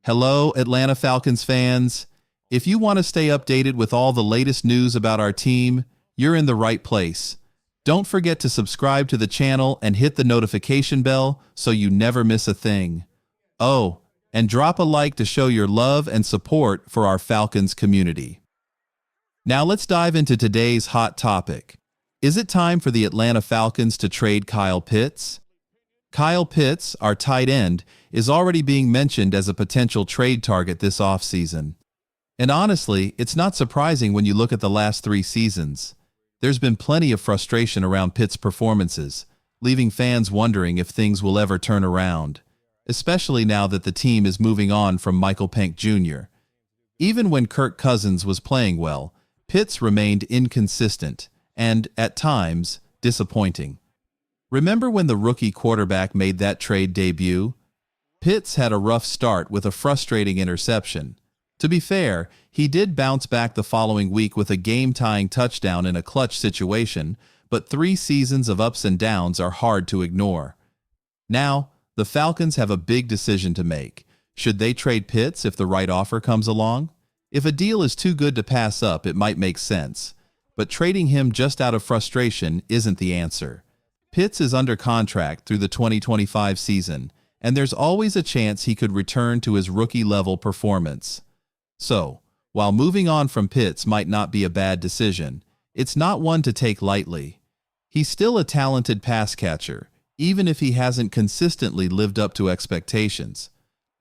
Hello, Atlanta Falcons fans. If you want to stay updated with all the latest news about our team, you're in the right place. Don't forget to subscribe to the channel and hit the notification bell so you never miss a thing. Oh, and drop a like to show your love and support for our Falcons community. Now let's dive into today's hot topic. Is it time for the Atlanta Falcons to trade Kyle Pitts? Kyle Pitts, our tight end, is already being mentioned as a potential trade target this offseason. And honestly, it's not surprising when you look at the last 3 seasons. There's been plenty of frustration around Pitts' performances, leaving fans wondering if things will ever turn around, especially now that the team is moving on from Michael Penck Jr. Even when Kirk Cousins was playing well, Pitts remained inconsistent and, at times, disappointing. Remember when the rookie quarterback made that trade debut? Pitts had a rough start with a frustrating interception. To be fair, he did bounce back the following week with a game-tying touchdown in a clutch situation, but 3 seasons of ups and downs are hard to ignore. Now, the Falcons have a big decision to make. Should they trade Pitts if the right offer comes along? If a deal is too good to pass up, it might make sense. But trading him just out of frustration isn't the answer. Pitts is under contract through the 2025 season, and there's always a chance he could return to his rookie-level performance. So, while moving on from Pitts might not be a bad decision, it's not one to take lightly. He's still a talented pass catcher, even if he hasn't consistently lived up to expectations.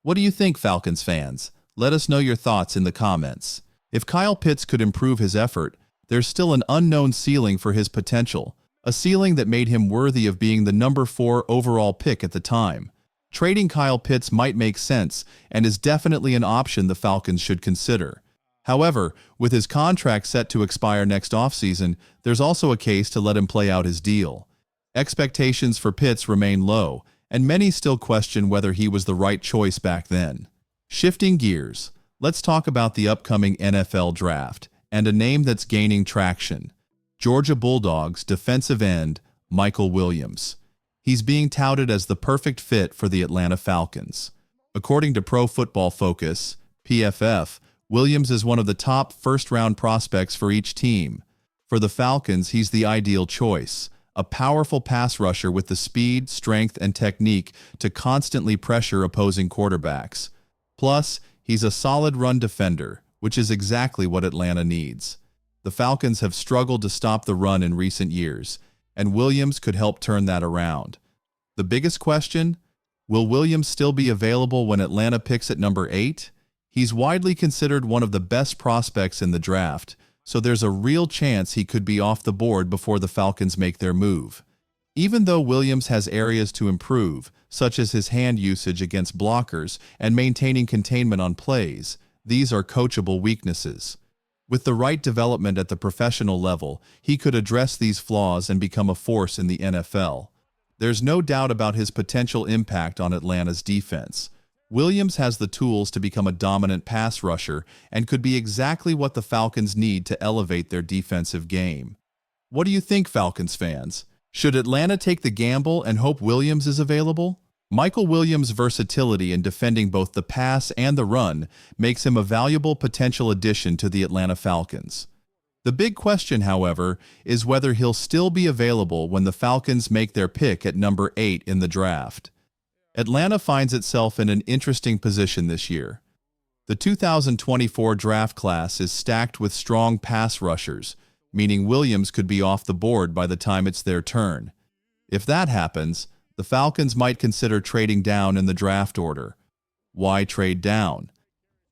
What do you think, Falcons fans? Let us know your thoughts in the comments. If Kyle Pitts could improve his effort, there's still an unknown ceiling for his potential, a ceiling that made him worthy of being the number 4 overall pick at the time. Trading Kyle Pitts might make sense and is definitely an option the Falcons should consider. However, with his contract set to expire next offseason, there's also a case to let him play out his deal. Expectations for Pitts remain low, and many still question whether he was the right choice back then. Shifting gears, let's talk about the upcoming NFL draft and a name that's gaining traction: Georgia Bulldogs defensive end Michael Williams. He's being touted as the perfect fit for the Atlanta Falcons. According to Pro Football Focus, PFF, Williams is one of the top first-round prospects for each team. For the Falcons, he's the ideal choice, a powerful pass rusher with the speed, strength, and technique to constantly pressure opposing quarterbacks. Plus, he's a solid run defender, which is exactly what Atlanta needs. The Falcons have struggled to stop the run in recent years, and Williams could help turn that around. The biggest question? Will Williams still be available when Atlanta picks at number 8? He's widely considered one of the best prospects in the draft, so there's a real chance he could be off the board before the Falcons make their move. Even though Williams has areas to improve, such as his hand usage against blockers and maintaining containment on plays, these are coachable weaknesses. With the right development at the professional level, he could address these flaws and become a force in the NFL. There's no doubt about his potential impact on Atlanta's defense. Williams has the tools to become a dominant pass rusher and could be exactly what the Falcons need to elevate their defensive game. What do you think, Falcons fans? Should Atlanta take the gamble and hope Williams is available? Michael Williams' versatility in defending both the pass and the run makes him a valuable potential addition to the Atlanta Falcons. The big question, however, is whether he'll still be available when the Falcons make their pick at number 8 in the draft. Atlanta finds itself in an interesting position this year. The 2024 draft class is stacked with strong pass rushers, meaning Williams could be off the board by the time it's their turn. If that happens, the Falcons might consider trading down in the draft order. Why trade down?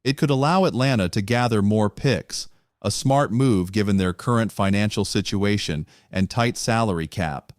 It could allow Atlanta to gather more picks, a smart move given their current financial situation and tight salary cap.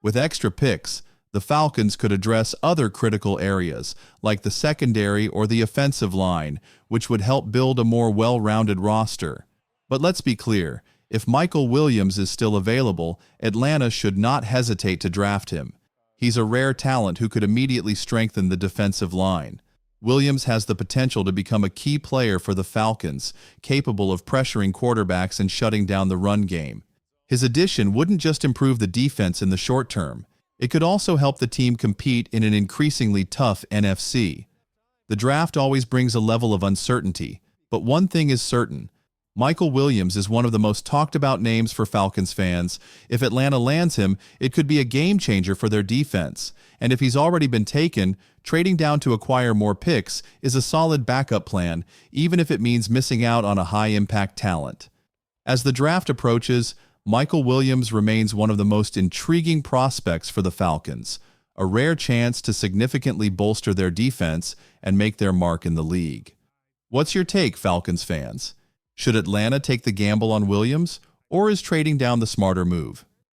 With extra picks, the Falcons could address other critical areas, like the secondary or the offensive line, which would help build a more well-rounded roster. But let's be clear, if Michael Williams is still available, Atlanta should not hesitate to draft him. He's a rare talent who could immediately strengthen the defensive line. Williams has the potential to become a key player for the Falcons, capable of pressuring quarterbacks and shutting down the run game. His addition wouldn't just improve the defense in the short term, it could also help the team compete in an increasingly tough NFC. The draft always brings a level of uncertainty, but one thing is certain. Michael Williams is one of the most talked about names for Falcons fans. If Atlanta lands him, it could be a game changer for their defense. And if he's already been taken, trading down to acquire more picks is a solid backup plan, even if it means missing out on a high-impact talent. As the draft approaches, Michael Williams remains one of the most intriguing prospects for the Falcons, a rare chance to significantly bolster their defense and make their mark in the league. What's your take, Falcons fans? Should Atlanta take the gamble on Williams, or is trading down the smarter move?